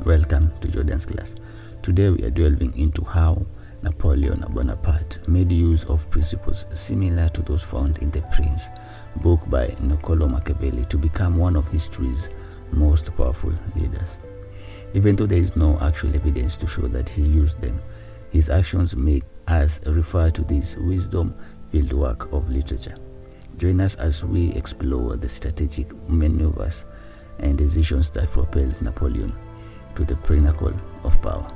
Welcome to Jordan's class. Today we are delving into how Napoleon Bonaparte made use of principles similar to those found in The Prince, book by Nicollo Machiavelli, to become one of history's most powerful leaders. Even though there is no actual evidence to show that he used them, his actions make us refer to this wisdom-filled work of literature. Join us as we explore the strategic maneuvers and decisions that propelled Napoleon to the pinnacle of power,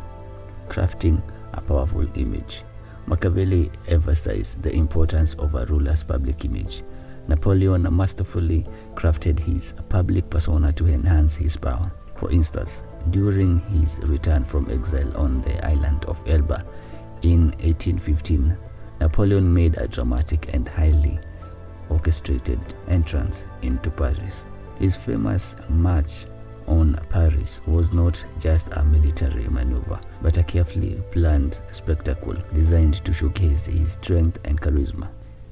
crafting a powerful image. Machiavelli emphasized the importance of a ruler's public image. Napoleon masterfully crafted his public persona to enhance his power. For instance, during his return from exile on the island of Elba in 1815, Napoleon made a dramatic and highly orchestrated entrance into Paris. His famous march on Paris was not just a military maneuver, but a carefully planned spectacle designed to showcase his strength and charisma.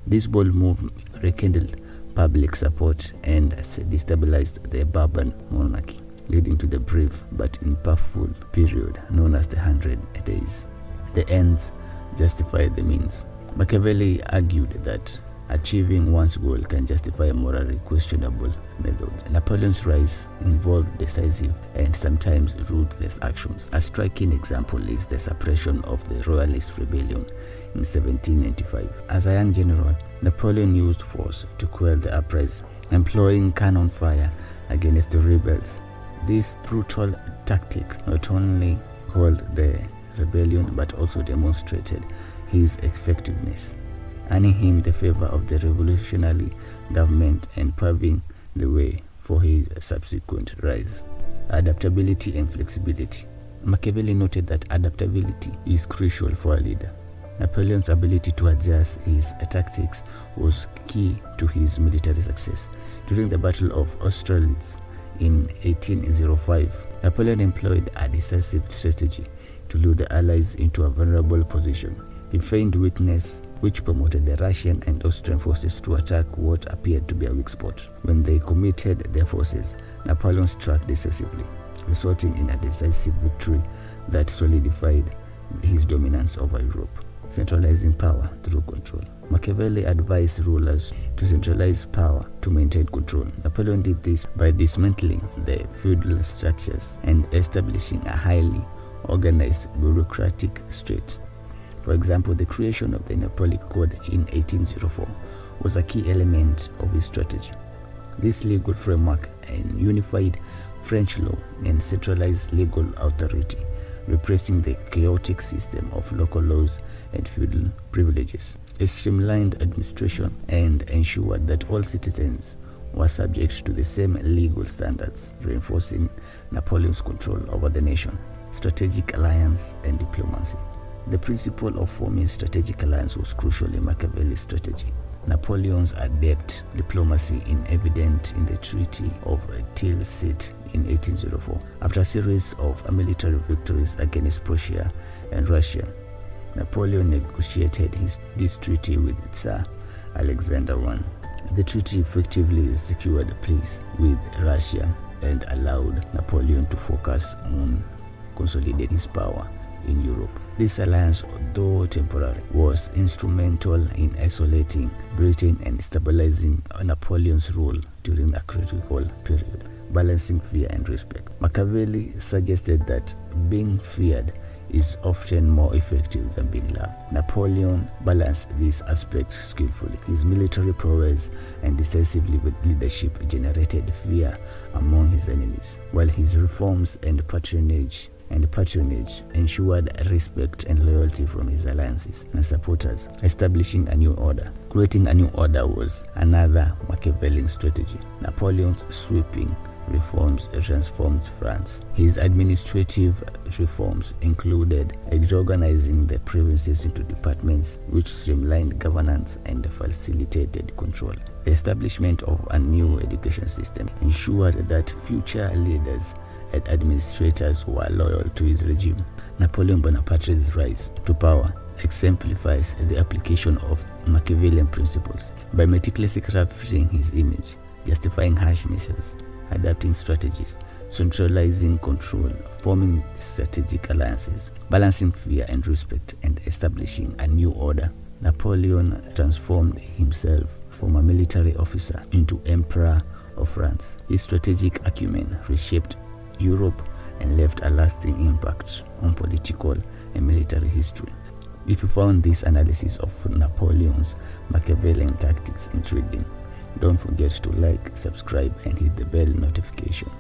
This bold move rekindled public support and destabilized the Bourbon monarchy, leading to the brief but impactful period known as the 100 Days. The ends justify the means. Machiavelli argued that achieving one's goal can justify morally questionable methods. Napoleon's rise involved decisive and sometimes ruthless actions. A striking example is the suppression of the Royalist rebellion in 1795. As a young general, Napoleon used force to quell the uprising, employing cannon fire against the rebels. This brutal tactic not only quelled the rebellion but also demonstrated his effectiveness, earning him the favor of the revolutionary government and paving the way for his subsequent rise. Adaptability and flexibility. Machiavelli noted that adaptability is crucial for a leader. Napoleon's ability to adjust his tactics was key to his military success. During the Battle of Austerlitz in 1805, Napoleon employed a decisive strategy to lure the Allies into a vulnerable position. He feigned weakness, which promoted the Russian and Austrian forces to attack what appeared to be a weak spot. When they committed their forces, Napoleon struck decisively, resulting in a decisive victory that solidified his dominance over Europe. Centralizing power through control. Machiavelli advised rulers to centralize power to maintain control. Napoleon did this by dismantling the feudal structures and establishing a highly organized bureaucratic state. For example, the creation of the Napoleon Code in 1804 was a key element of his strategy. This legal framework unified French law and centralized legal authority, replacing the chaotic system of local laws and feudal privileges. It streamlined administration and ensured that all citizens were subject to the same legal standards, reinforcing Napoleon's control over the nation. Strategic alliance and diplomacy. The principle of forming strategic alliance was crucial in Machiavelli's strategy. Napoleon's adept diplomacy is evident in the Treaty of Tilsit in 1804. After a series of military victories against Prussia and Russia, Napoleon negotiated this treaty with Tsar Alexander I. The treaty effectively secured peace with Russia and allowed Napoleon to focus on consolidating his power in Europe. This alliance, though temporary, was instrumental in isolating Britain and stabilizing Napoleon's rule during a critical period, balancing fear and respect. Machiavelli suggested that being feared is often more effective than being loved. Napoleon balanced these aspects skillfully. His military prowess and decisive leadership generated fear among his enemies, while his reforms and patronage ensured respect and loyalty from his alliances and supporters. Establishing a new order. Creating a new order was another Machiavellian strategy. Napoleon's sweeping reforms transformed France. His administrative reforms included reorganizing the provinces into departments, which streamlined governance and facilitated control. The establishment of a new education system ensured that future leaders and administrators were loyal to his regime. Napoleon Bonaparte's rise to power exemplifies the application of Machiavellian principles. By meticulously crafting his image, justifying harsh measures, adapting strategies, centralizing control, forming strategic alliances, balancing fear and respect, and establishing a new order. Napoleon transformed himself from a military officer into Emperor of France. His strategic acumen reshaped Europe and left a lasting impact on political and military history. If you found this analysis of Napoleon's Machiavellian tactics intriguing, don't forget to like, subscribe, and hit the bell notification.